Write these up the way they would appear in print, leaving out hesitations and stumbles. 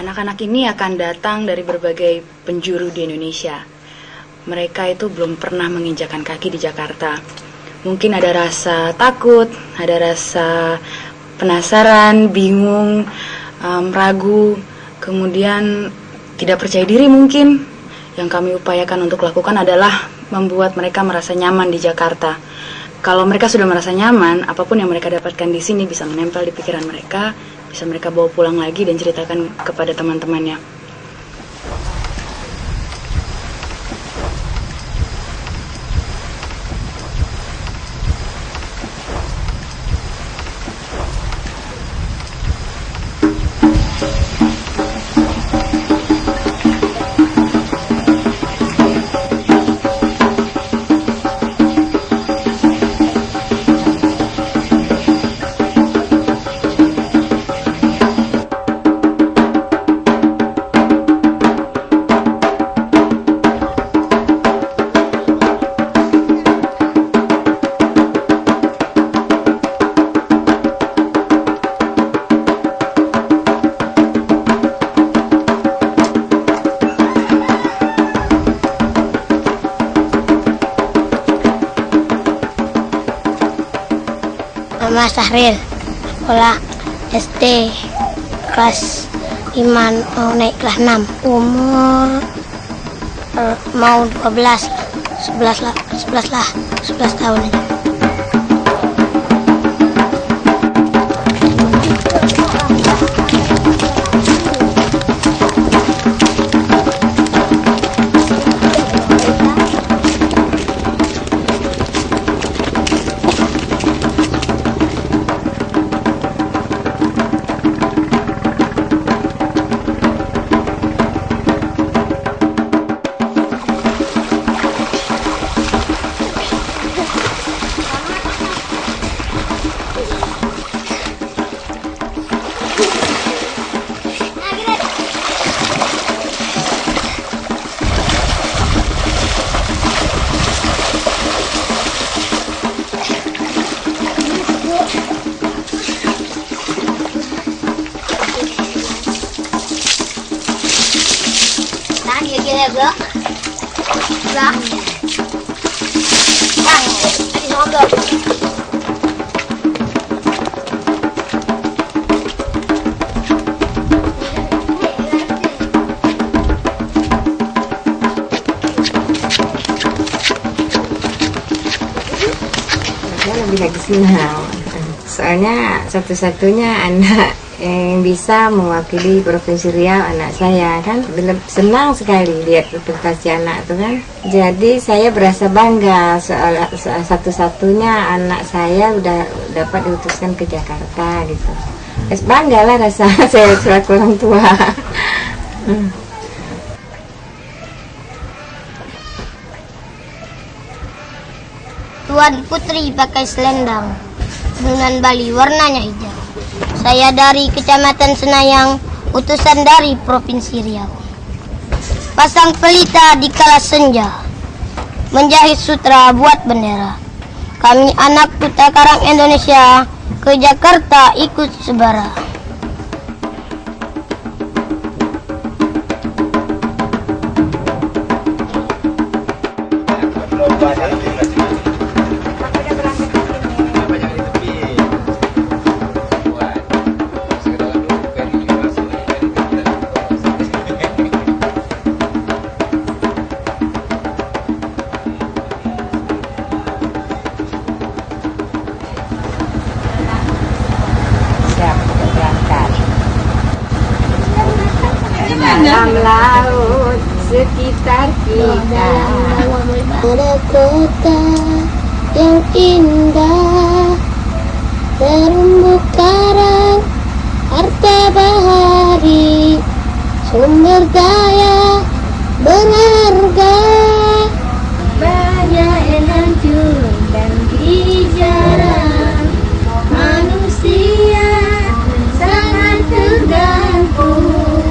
Anak-anak ini akan datang dari berbagai penjuru di Indonesia. Mereka itu belum pernah menginjakan kaki di Jakarta. Mungkin ada rasa takut, ada rasa penasaran, bingung, ragu, kemudian tidak percaya diri mungkin. Yang kami upayakan untuk lakukan adalah membuat mereka merasa nyaman di Jakarta. Kalau mereka sudah merasa nyaman, apapun yang mereka dapatkan di sini bisa menempel di pikiran mereka, bisa mereka bawa pulang lagi dan ceritakan kepada teman-temannya. Nama Sahril, sekolah SD kelas 5 mau naik kelas 6, umur mau 11 tahun aja. Bro. Lebih lagi senang, soalnya satu-satunya anak yang bisa mewakili Provinsi Riau anak saya kan. Senang sekali lihat prestasi anak itu kan. Jadi saya berasa bangga soal satu-satunya anak saya udah dapat diutuskan ke Jakarta gitu. Bangga lah rasa saya selaku orang tua. Tuan Putri pakai selendang dengan bali warnanya hijau. Saya dari Kecamatan Senayang, utusan dari Provinsi Riau. Pasang pelita di kala senja, menjahit sutra buat bendera. Kami anak Duta Karang Indonesia, ke Jakarta ikut sebara. Dalam laut sekitar kita ada kota yang indah, terumbu karang, harta bahari, sumber daya berharga, banyak yang hancur dan dijarah. Manusia sangat tergantung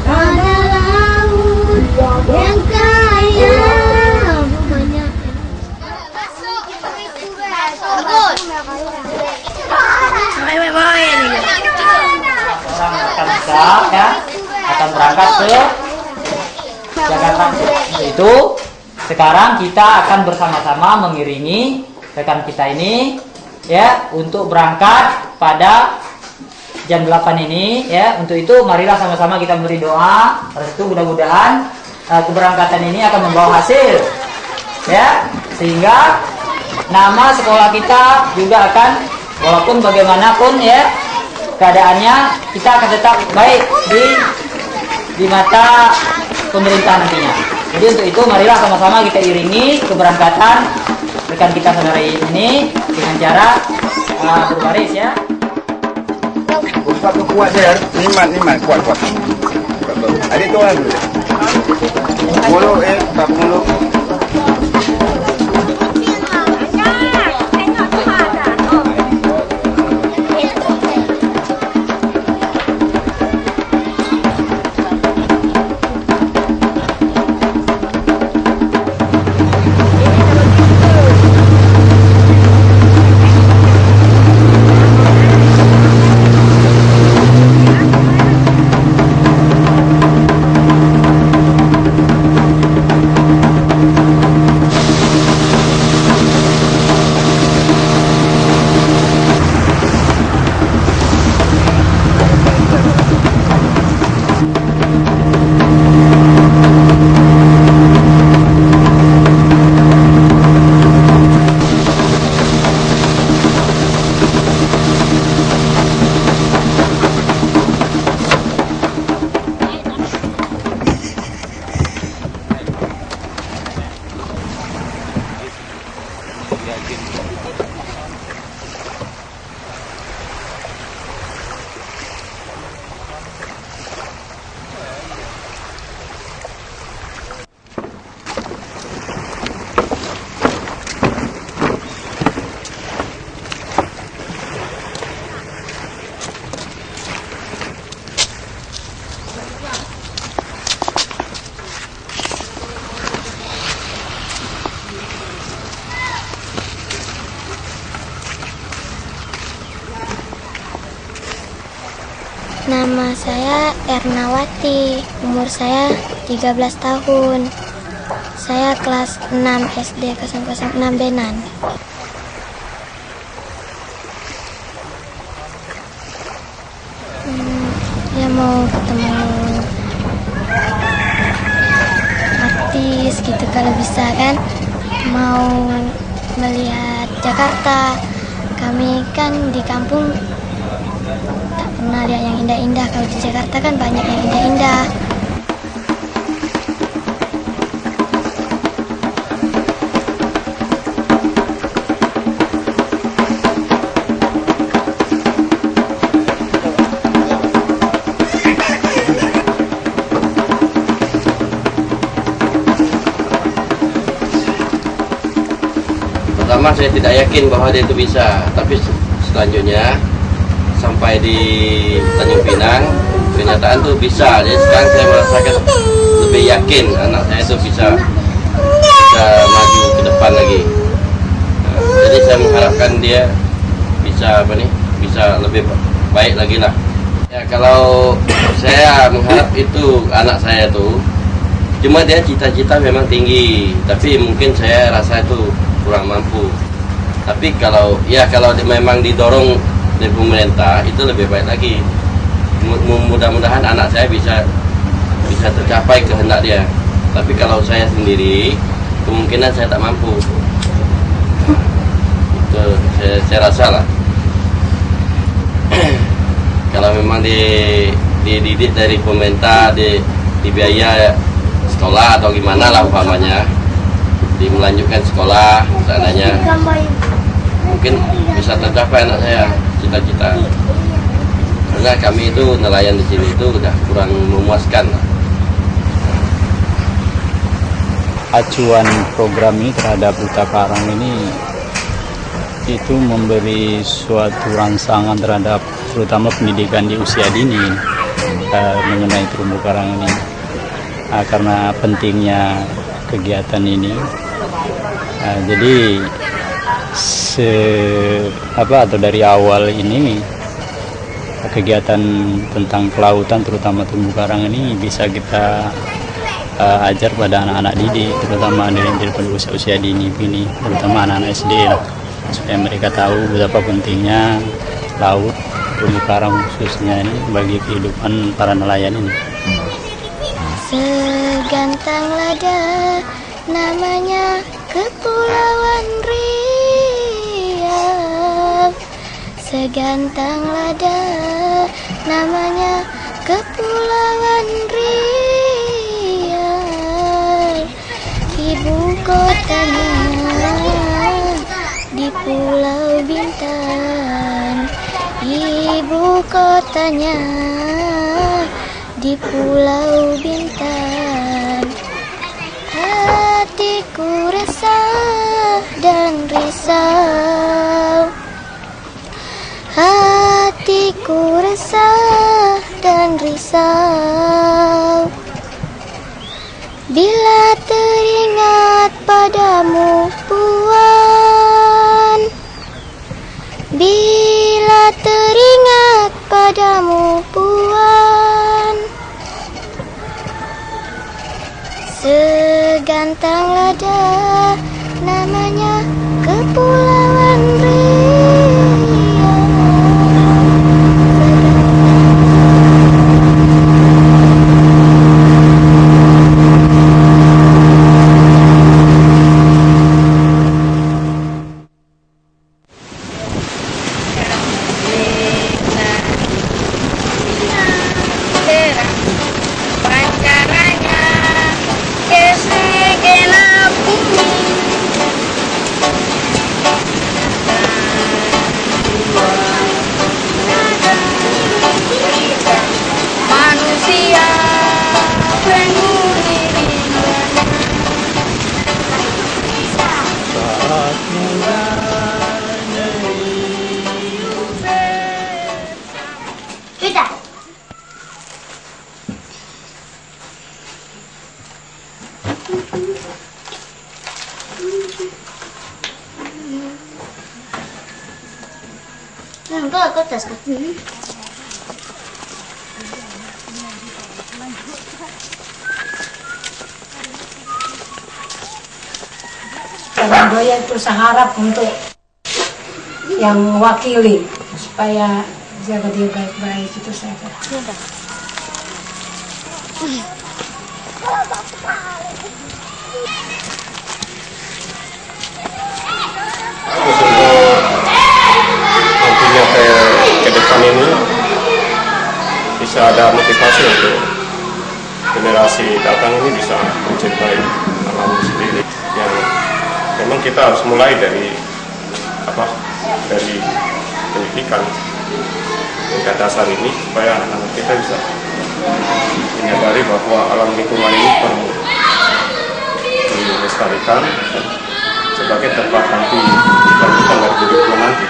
pada laut yang kaya. Orang Kansa ya akan berangkat ke Jakarta. Itu sekarang kita akan bersama-sama mengiringi rekan kita ini ya untuk berangkat pada jam 8 ini ya. Untuk itu marilah sama-sama kita beri doa restu, mudah-mudahan keberangkatan ini akan membawa hasil ya, sehingga nama sekolah kita juga akan, walaupun bagaimanapun ya keadaannya, kita akan tetap baik di mata pemerintah nantinya. Jadi untuk itu marilah sama-sama kita iringi keberangkatan rekan kita saudara ini dengan cara berbaris ya. Satu kuat saya, nimat, kuat. Ada tu kan? Mulu, 40. Nama saya Ernawati, umur saya 13 tahun. Saya kelas 6 SD 006 Benan. Ya mau ketemu artis gitu kalau bisa kan. Mau melihat Jakarta. Kami kan di kampung tak pernah lihat yang indah-indah. Kalau di Jakarta kan banyak yang indah-indah. Pertama saya tidak yakin bahwa dia itu bisa, tapi selanjutnya sampai di Tanjung Pinang kenyataan tuh bisa. Jadi sekarang saya merasakan lebih yakin anak saya itu bisa maju ke depan lagi. Jadi saya mengharapkan dia bisa lebih baik lagi lah. Ya kalau saya mengharap itu anak saya tuh, cuma dia cita-cita memang tinggi, tapi mungkin saya rasa itu kurang mampu. Tapi kalau dia memang didorong dari pemerintah itu lebih baik lagi. Mudah-mudahan anak saya bisa tercapai kehendak dia. Tapi kalau saya sendiri kemungkinan saya tak mampu. Itu saya rasa lah. Kalau memang dididik dari pemerintah, dibiaya sekolah atau gimana lah umpamanya, melanjutkan sekolah seandainya, mungkin bisa tercapai anak saya cita-cita. Karena kami itu nelayan di sini itu udah kurang memuaskan. Acuan program ini terhadap Duta Karang ini itu memberi suatu rangsangan terhadap terutama pendidikan di usia dini mengenai terumbu karang ini. Karena pentingnya kegiatan ini, jadi dari awal ini kegiatan tentang kelautan terutama terumbu karang ini bisa kita ajar pada anak-anak didik, terutama dari usia dini ini, terutama anak-anak SD lah, supaya mereka tahu betapa pentingnya laut terumbu karang khususnya ini bagi kehidupan para nelayan ini. Segantang lada namanya Kepulauan Riau. Segantang lada namanya Kepulauan Riau. Ibu kotanya di Pulau Bintan. Ibu kotanya di Pulau Bintan. Hatiku resah dan risau. Hatiku resah dan risau bila teringat padamu, Puan. Bila teringat padamu, Puan. Segantang lada namanya Kepulauan Riau. Dalam doa itu saya harap untuk yang wakili supaya jaga dia baik-baik, itu saya harap. Nantinya ke depan ini bisa ada motivasi untuk generasi datang ini bisa mencintai alam sendiri, yang memang kita harus mulai dari pendidikan tingkat dasar ini, supaya anak-anak kita bisa menyadari bahwa alam lingkungan ini perlu dilestarikan sebagai tempat nanti dilanjutkan dari hidup nanti.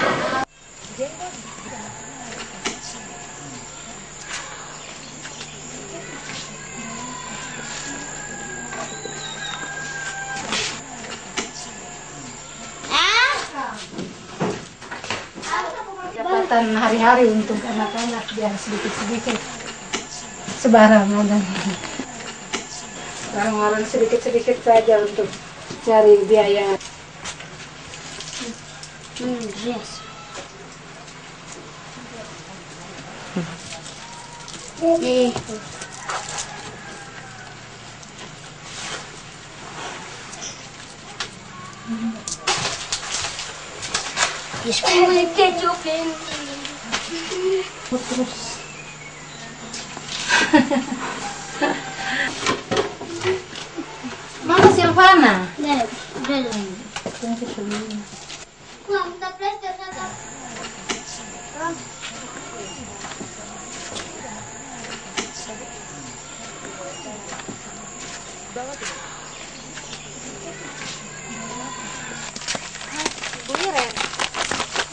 Pendapatan hari-hari untuk anak-anak biar sedikit-sedikit sebarang-barang sedikit-sedikit saja untuk cari biaya. Yes. Terus Mama Silvana.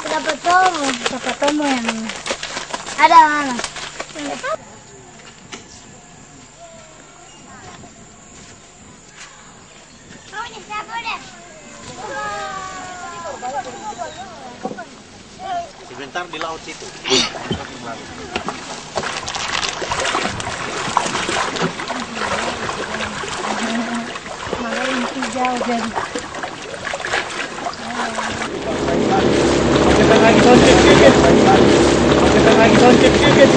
Dapat tomo yang ada mana? sebentar di laut situ. Jauh jadi. Kita lagi kontek dikit. Kita lagi kontek dikit.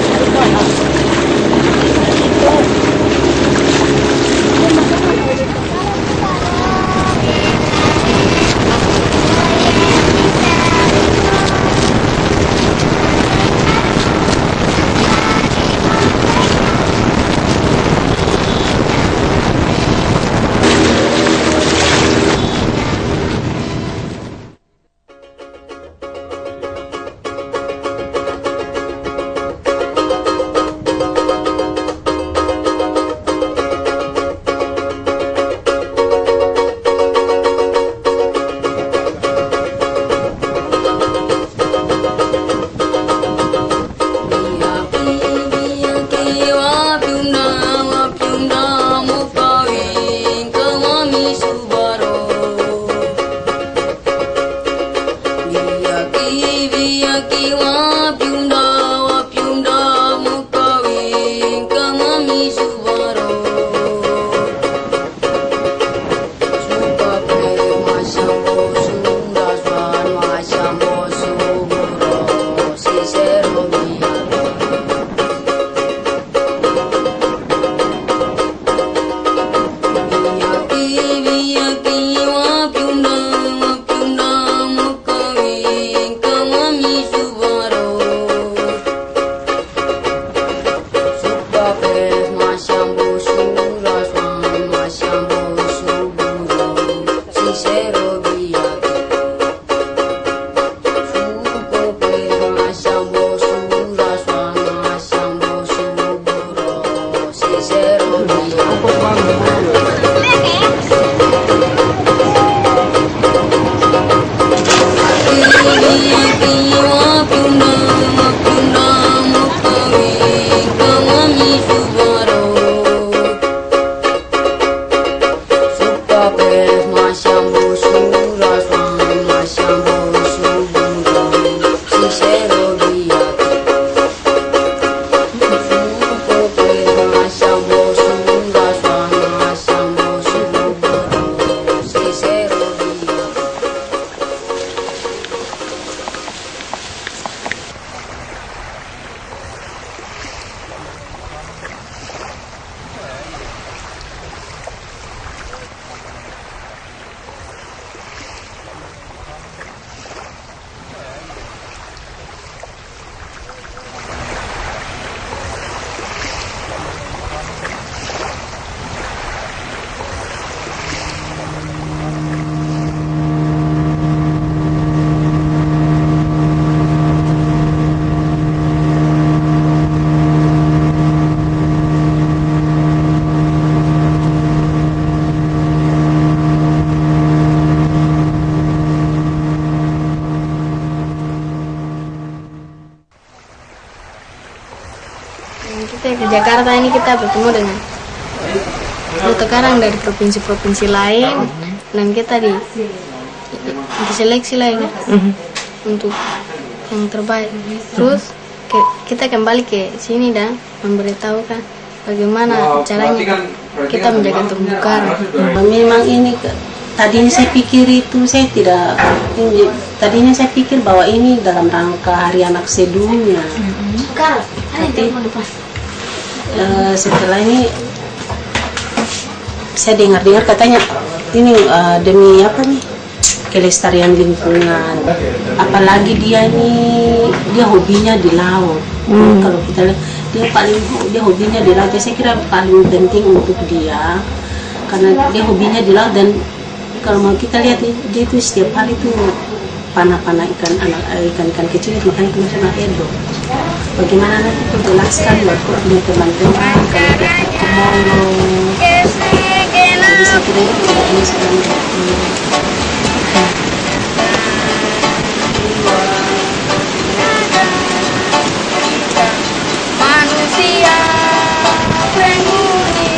Kita ke Jakarta ini kita bertemu dengan fotokarang dari provinsi-provinsi lain dan kita diseleksi lagi untuk yang terbaik. Terus kita kembali ke sini dan memberitahukan bagaimana caranya kita menjaga terumbu karang. Memang ini tadinya saya pikir itu tadinya saya pikir bahwa ini dalam rangka Hari Anak Sedunia. Setelah ini saya dengar katanya ini demi apa nih, kelestarian lingkungan, apalagi dia hobinya di laut. Kalau kita lihat dia hobinya di laut, saya kira paling penting untuk dia karena dia hobinya di laut. Dan kalau mau kita lihat dia itu setiap hari itu panah-panah ikan kecil, makanya itu nama Edo. Bagaimana nanti aku jelaskan buat punya teman-teman kalau dia Komodo. Jadi saya kira itu ini sebenarnya. Manusia penghuni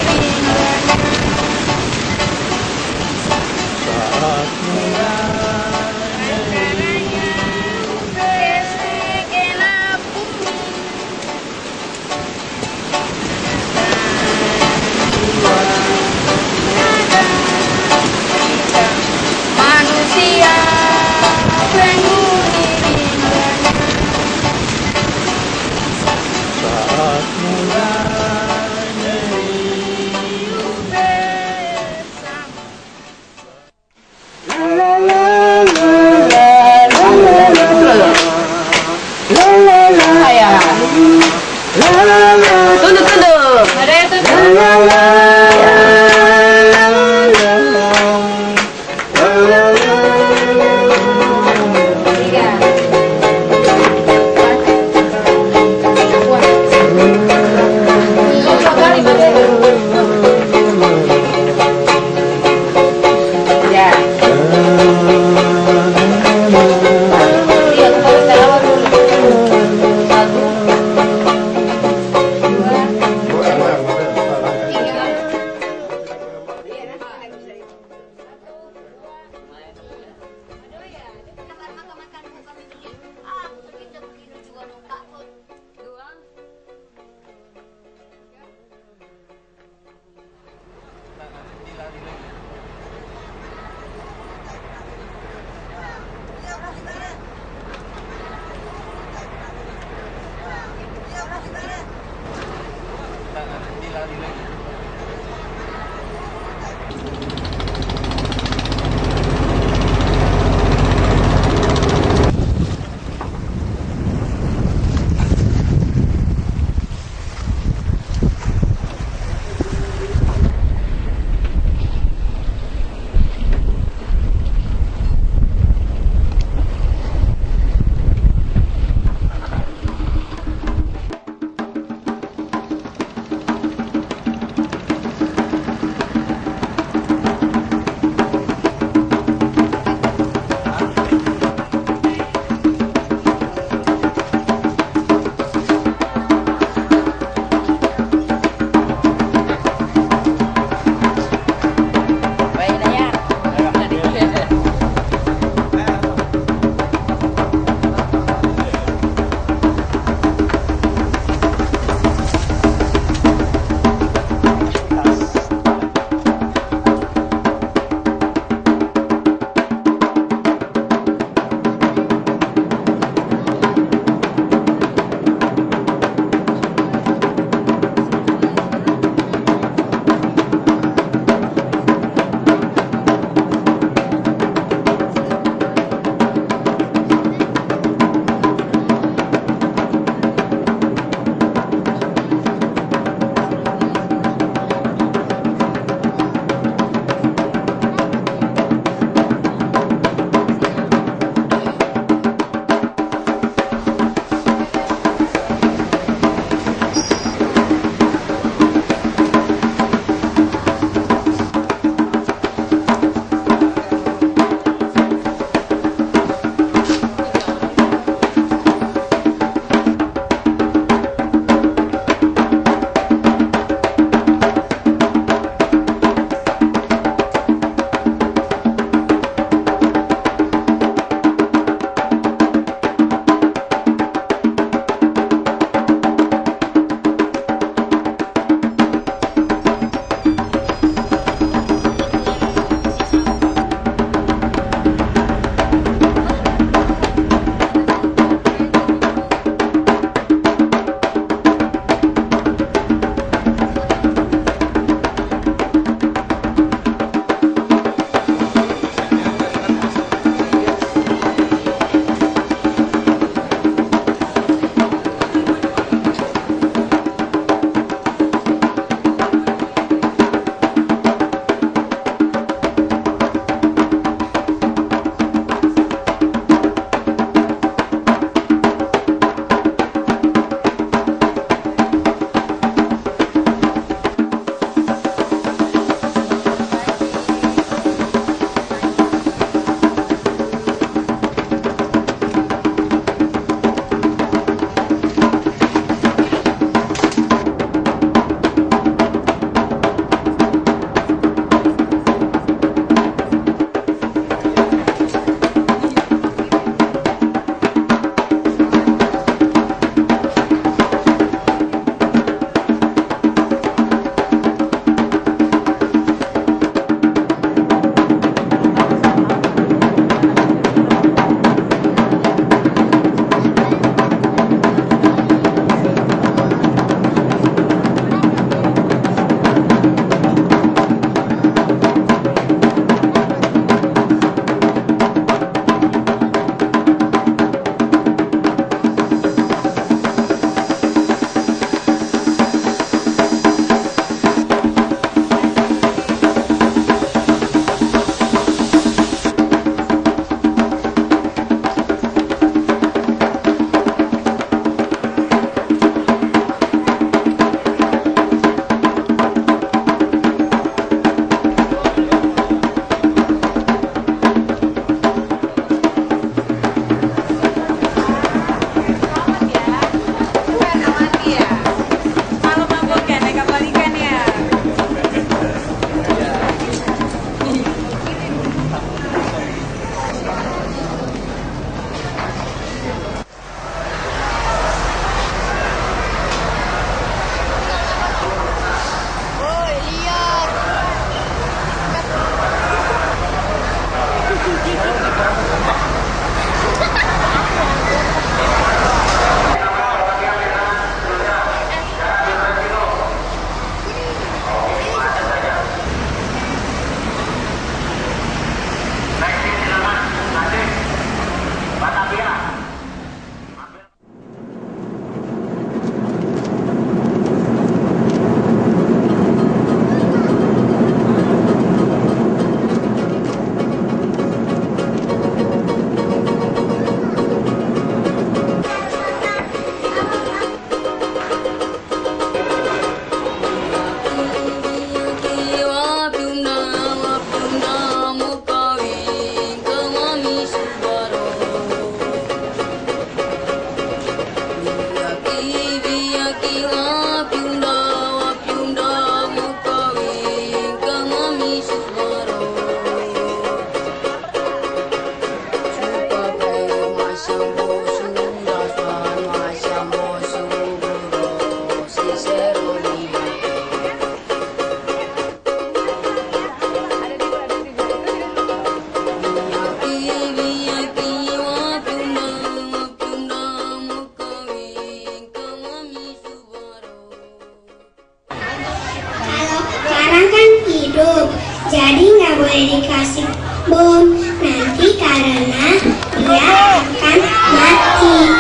Jadi nggak boleh dikasih bom nanti karena dia akan mati.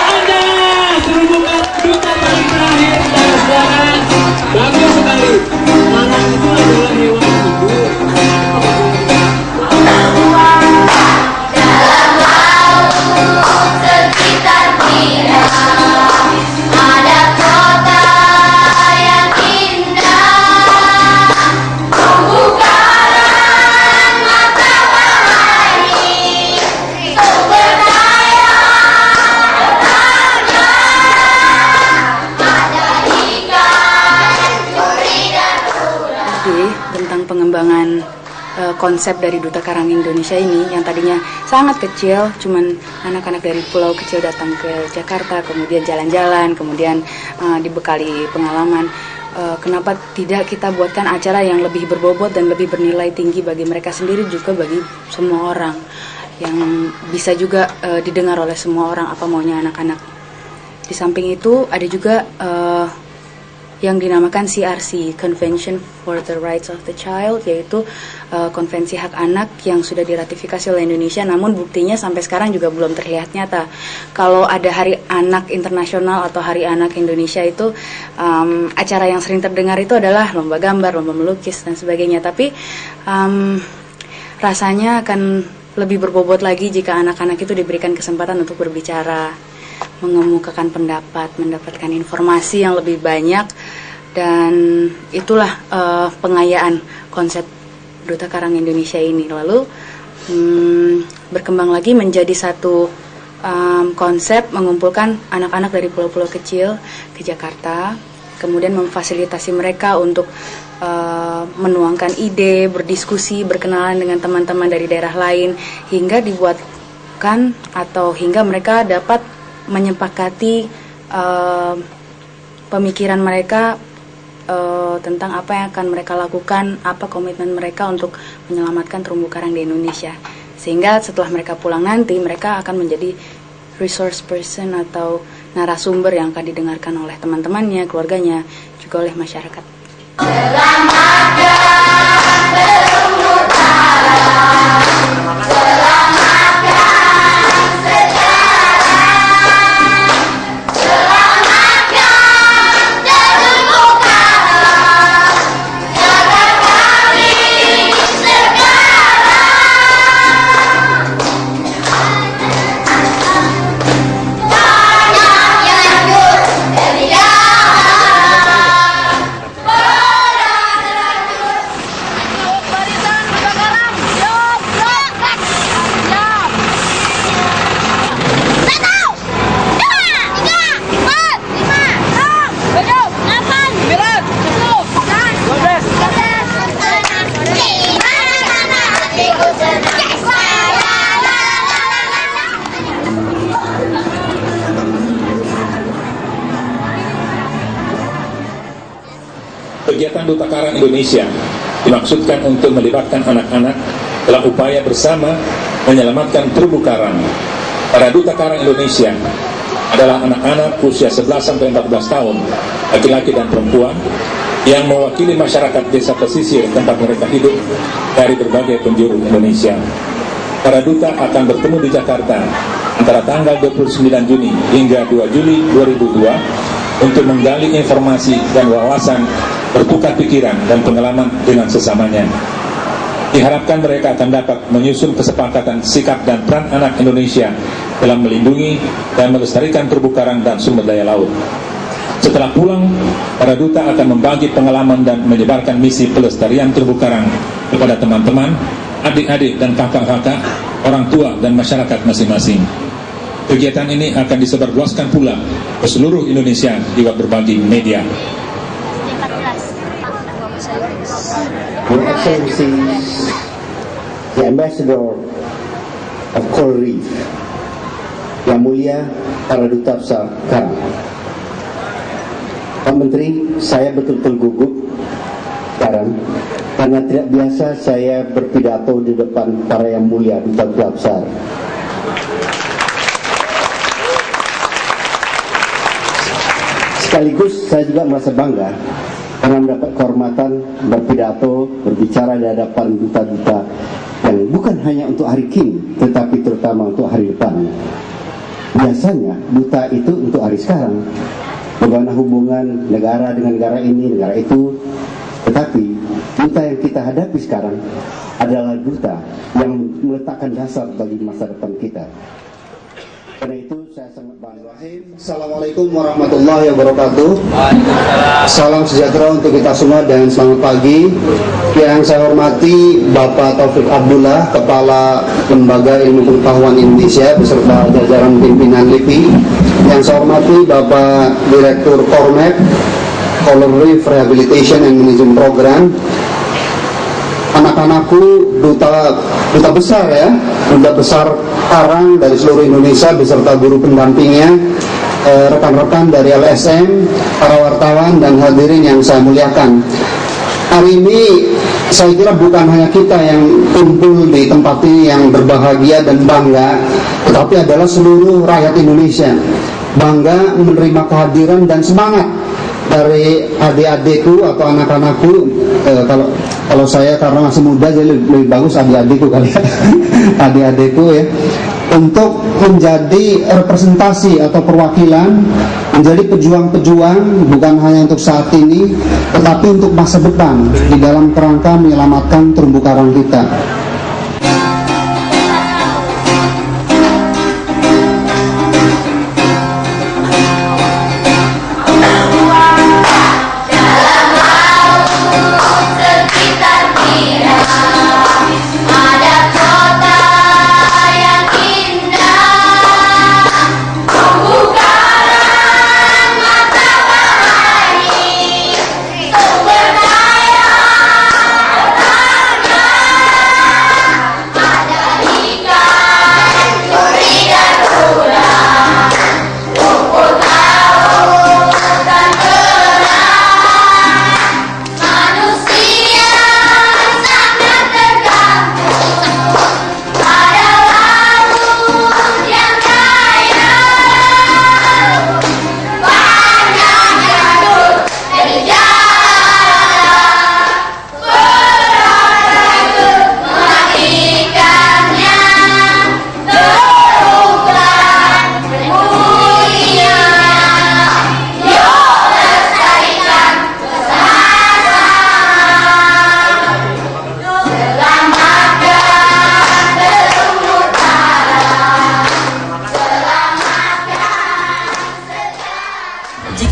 Anda serumukan duta paling terakhir dan sekarang bagus sekali. Anak itu adalah hewan hidup. Dalam laut sekitar kita ada kota yang indah, terumbu karang, matahari, sumber daya berharga, ada ikan, curi dan udang. Jadi tentang pengembangan konsep dari Duta Karang Indonesia ini yang tadinya sangat kecil, cuman anak-anak dari pulau kecil datang ke Jakarta, kemudian jalan-jalan, kemudian dibekali pengalaman. Kenapa tidak kita buatkan acara yang lebih berbobot dan lebih bernilai tinggi bagi mereka sendiri, juga bagi semua orang, yang bisa juga didengar oleh semua orang apa maunya anak-anak. Di samping itu ada juga yang dinamakan CRC, Convention for the Rights of the Child, yaitu konvensi hak anak yang sudah diratifikasi oleh Indonesia, namun buktinya sampai sekarang juga belum terlihat nyata. Kalau ada Hari Anak Internasional atau Hari Anak Indonesia itu, acara yang sering terdengar itu adalah lomba gambar, lomba melukis, dan sebagainya. Tapi rasanya akan lebih berbobot lagi jika anak-anak itu diberikan kesempatan untuk berbicara, mengemukakan pendapat, mendapatkan informasi yang lebih banyak, dan itulah pengayaan konsep Duta Karang Indonesia ini. Lalu berkembang lagi menjadi satu konsep mengumpulkan anak-anak dari pulau-pulau kecil ke Jakarta, kemudian memfasilitasi mereka untuk menuangkan ide, berdiskusi, berkenalan dengan teman-teman dari daerah lain, hingga dibuatkan atau hingga mereka dapat menyepakati pemikiran mereka tentang apa yang akan mereka lakukan, apa komitmen mereka untuk menyelamatkan terumbu karang di Indonesia. Sehingga setelah mereka pulang nanti, mereka akan menjadi resource person atau narasumber yang akan didengarkan oleh teman-temannya, keluarganya, juga oleh masyarakat. Kegiatan Duta Karang Indonesia dimaksudkan untuk melibatkan anak-anak dalam upaya bersama menyelamatkan terumbu karang. Para Duta Karang Indonesia adalah anak-anak usia 11-14 tahun, laki-laki dan perempuan, yang mewakili masyarakat desa pesisir tempat mereka hidup dari berbagai penjuru Indonesia. Para duta akan bertemu di Jakarta antara tanggal 29 Juni hingga 2 Juli 2002 untuk menggali informasi dan wawasan, bertukar pikiran dan pengalaman dengan sesamanya. Diharapkan mereka akan dapat menyusun kesepakatan sikap dan peran anak Indonesia dalam melindungi dan melestarikan terumbu karang dan sumber daya laut. Setelah pulang, para duta akan membagi pengalaman dan menyebarkan misi pelestarian terumbu karang kepada teman-teman, adik-adik dan kakak-kakak, orang tua dan masyarakat masing-masing. Kegiatan ini akan disebarluaskan pula ke seluruh Indonesia lewat berbagai media. Your Excellencies, the Ambassador of Coral Reef, Yang Mulia para Duta Besar Karang. Pak Menteri, saya betul-betul gugup sekarang karena tidak biasa saya berpidato di depan para Yang Mulia Duta Besar. Sekaligus saya juga merasa bangga pernah mendapat kehormatan berpidato, berbicara di hadapan duta-duta yang bukan hanya untuk hari kini, tetapi terutama untuk hari depan. Biasanya duta itu untuk hari sekarang, bagaimana hubungan negara dengan negara ini, negara itu. Tetapi duta yang kita hadapi sekarang adalah duta yang meletakkan dasar bagi masa depan kita. Karena itu saya sangat bangga. Assalamualaikum warahmatullahi wabarakatuh. Salam sejahtera untuk kita semua dan selamat pagi. Yang saya hormati Bapak Taufik Abdullah, Kepala Lembaga Ilmu Pengetahuan Indonesia beserta jajaran pimpinan LIPI. Yang saya hormati Bapak Direktur Kormap, Coral Reef Rehabilitation and Management Program. Anak-anakku duta besar ya, duta besar karang dari seluruh Indonesia beserta guru pendampingnya, rekan-rekan dari LSM, para wartawan dan hadirin yang saya muliakan. Hari ini saya kira bukan hanya kita yang kumpul di tempat ini yang berbahagia dan bangga, tetapi adalah seluruh rakyat Indonesia bangga menerima kehadiran dan semangat dari adik-adikku atau anak-anakku. Kalau saya karena masih muda jadi lebih bagus adik-adikku kali ya. Adik-adikku ya, untuk menjadi representasi atau perwakilan, menjadi pejuang-pejuang bukan hanya untuk saat ini tetapi untuk masa depan di dalam kerangka menyelamatkan terumbu karang kita.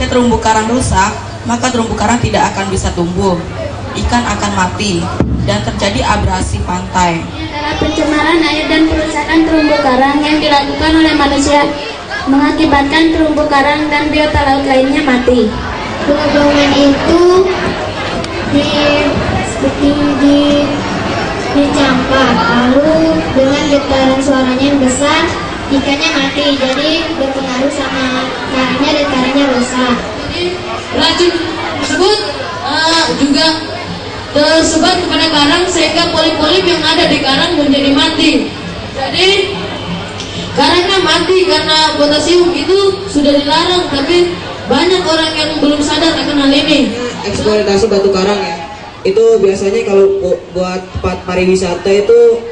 Terumbu karang rusak, maka terumbu karang tidak akan bisa tumbuh, ikan akan mati, dan terjadi abrasi pantai. Karena pencemaran air dan kerusakan terumbu karang yang dilakukan oleh manusia mengakibatkan terumbu karang dan biota laut lainnya mati. Pembuangan itu dicampur, lalu dengan getaran suaranya yang besar, ikannya mati, jadi berpengaruh sama karangnya dan karangnya rusak. Racun tersebut juga tersebar kepada karang sehingga polip-polip yang ada di karang menjadi mati. Jadi karangnya mati karena potasium itu sudah dilarang, tapi banyak orang yang belum sadar akan hal ini. Eksploitasi batu karang ya, itu biasanya kalau buat tempat pariwisata itu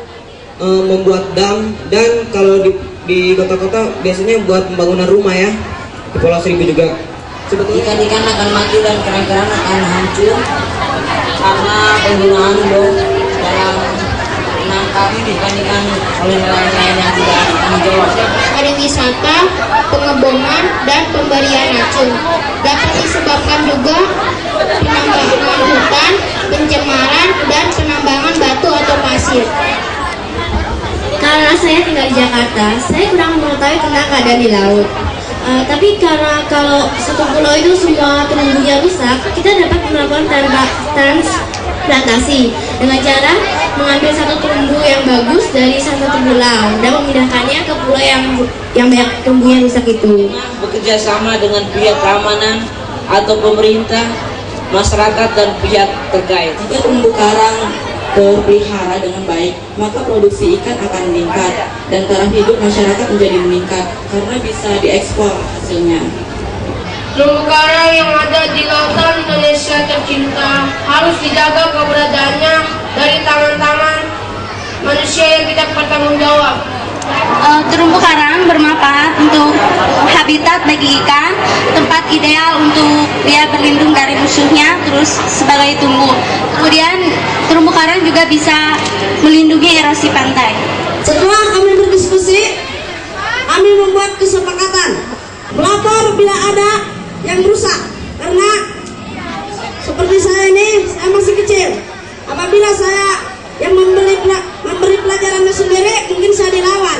membuat dam, dan kalau di kota-kota biasanya buat pembangunan rumah ya, di Pulau Seribu juga. Ikan-ikan akan mati dan kerang-kerang akan hancur karena penggunaan bom dalam menangkap ikan-ikan oleh nelayan yang tidak menjawab. Pariwisata, pengeboman, dan pemberian racun dapat disebabkan juga penambangan hutan, pencemaran, dan penambangan batu atau pasir. Karena saya tinggal di Jakarta, saya kurang mengetahui tentang keadaan di laut. Tapi karena kalau satu pulau itu semua terumbunya rusak, kita dapat melakukan transplantasi dengan cara mengambil satu terumbu yang bagus dari satu pulau dan memindahkannya ke pulau yang banyak terumbunya rusak itu. Bekerja sama dengan pihak keamanan atau pemerintah, masyarakat, dan pihak terkait. Jika terumbu karang terpelihara dengan baik, maka produksi ikan akan meningkat dan taraf hidup masyarakat menjadi meningkat karena bisa diekspor hasilnya. Terumbu karang yang ada di lautan Indonesia tercinta harus dijaga keberadaannya dari tangan-tangan manusia yang tidak bertanggung jawab. Terumbu karang bermanfaat untuk habitat bagi ikan, tempat ideal untuk dia berlindung dari musuhnya, terus sebagai tumbuh. Kemudian terumbu karang juga bisa melindungi erosi pantai. Setelah kami berdiskusi, kami membuat kesepakatan melapor bila ada yang rusak, karena seperti saya ini, saya masih kecil. Apabila saya yang memberi pelajarannya sendiri, mungkin saya dilawan.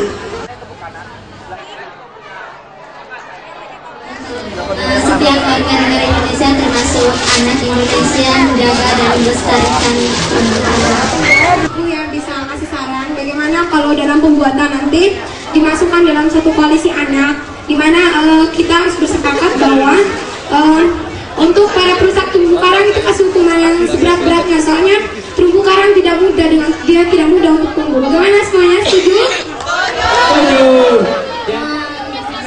Setiap warga negara Indonesia termasuk anak Indonesia menjaga dan melestarikan terumbu karang. Yang bisa kasih saran bagaimana kalau dalam pembuatan nanti dimasukkan dalam satu koalisi anak, di mana kita harus bersepakat bahwa untuk para perusak terumbu karang itu kasih hukuman yang seberat-beratnya, soalnya terumbu karang tidak mudah untuk tumbuh. Bagaimana semuanya, setuju?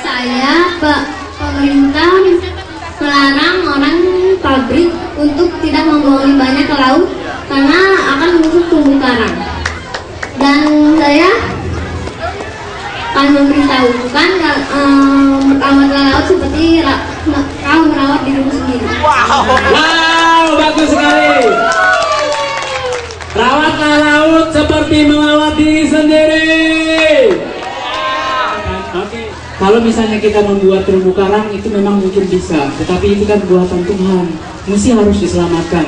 Saya pemerintah melarang orang pabrik untuk tidak membuang limbahnya ke laut karena akan merusak terumbu karang. Dan saya akan memberitahukan merawat laut seperti kau merawat dirimu sendiri. Wow, bagus sekali. Rawatlah laut seperti merawat diri sendiri. Oke. Kalau misalnya kita membuat terumbu karang itu memang mungkin bisa, tetapi itu kan buatan Tuhan, mesti harus diselamatkan.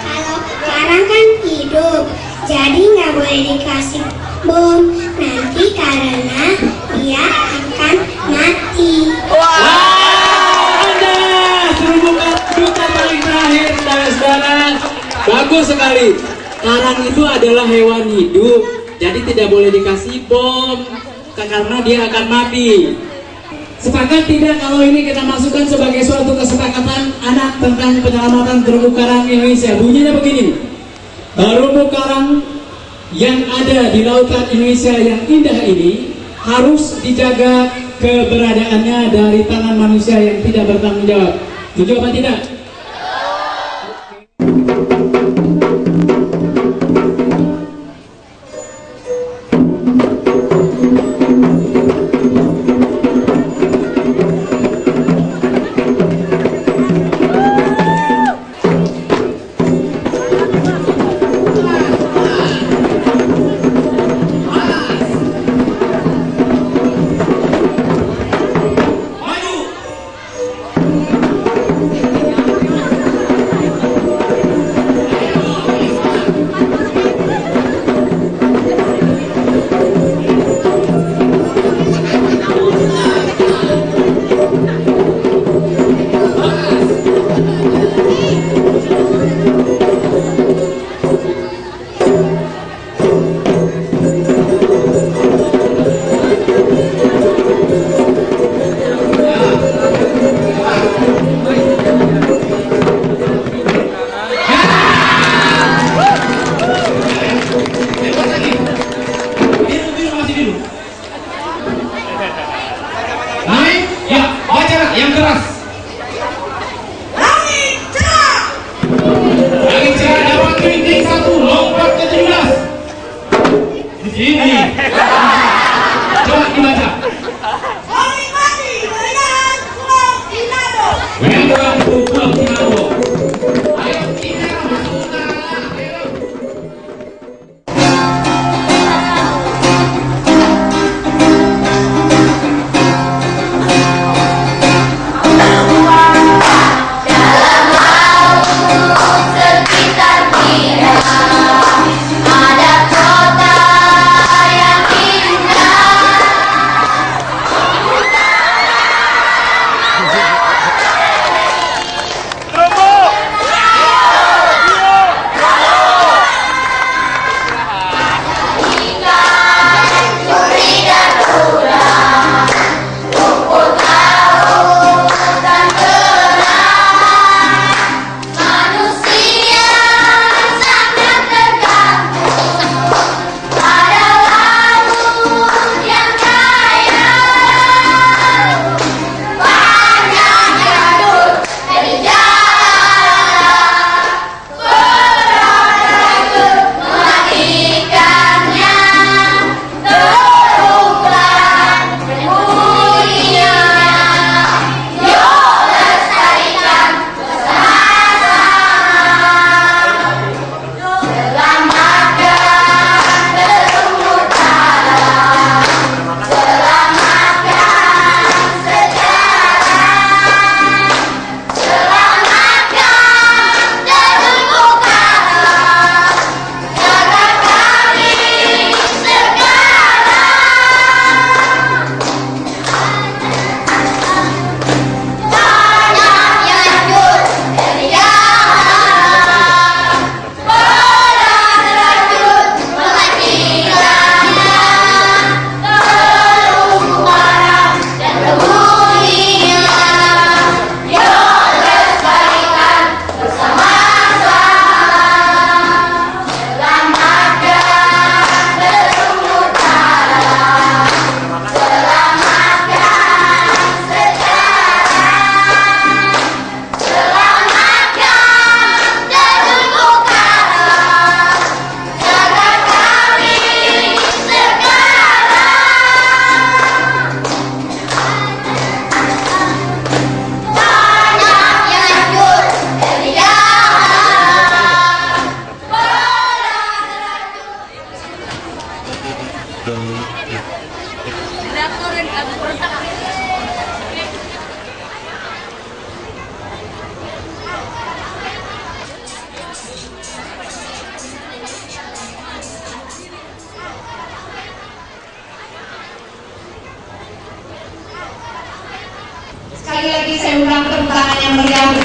Kalau karang kan hidup, jadi nggak boleh dikasih bom nanti karena dia akan mati. Anda terumbu karang duta paling terakhir, saudara. Bagus sekali. Karang itu adalah hewan hidup, jadi tidak boleh dikasih bom karena dia akan mati. Sepakat tidak kalau ini kita masukkan sebagai suatu kesepakatan anak tentang penyelamatan terumbu karang Indonesia? Bunyinya begini: terumbu karang yang ada di lautan Indonesia yang indah ini harus dijaga keberadaannya dari tangan manusia yang tidak bertanggung jawab. Setuju apa tidak?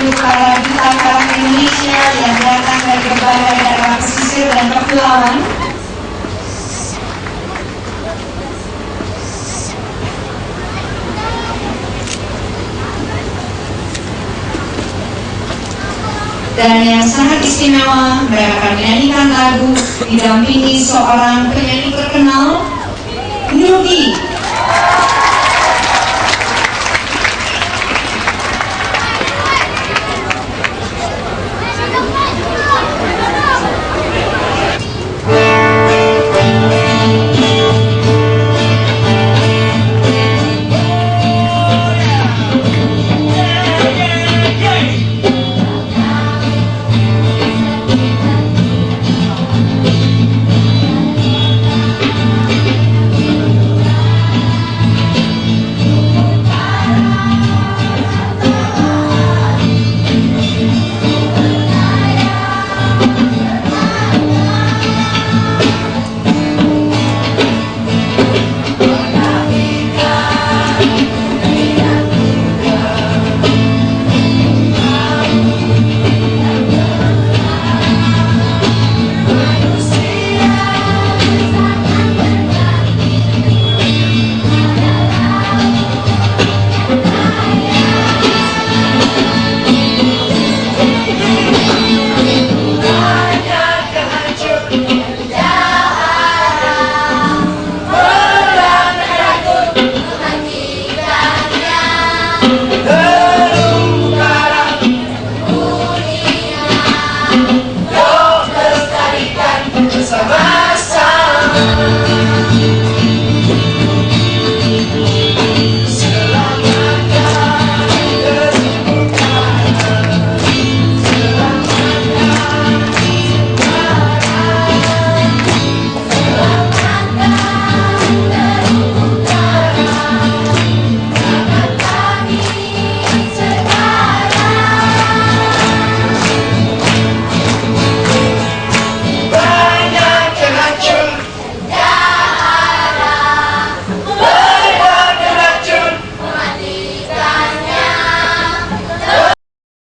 untuk para duta karang Indonesia yang datang dari berbagai daerah pesisir dan kepulauan. Dan yang sangat istimewa, mereka akan menyanyikan lagu didampingi seorang penyanyi terkenal, Nugi.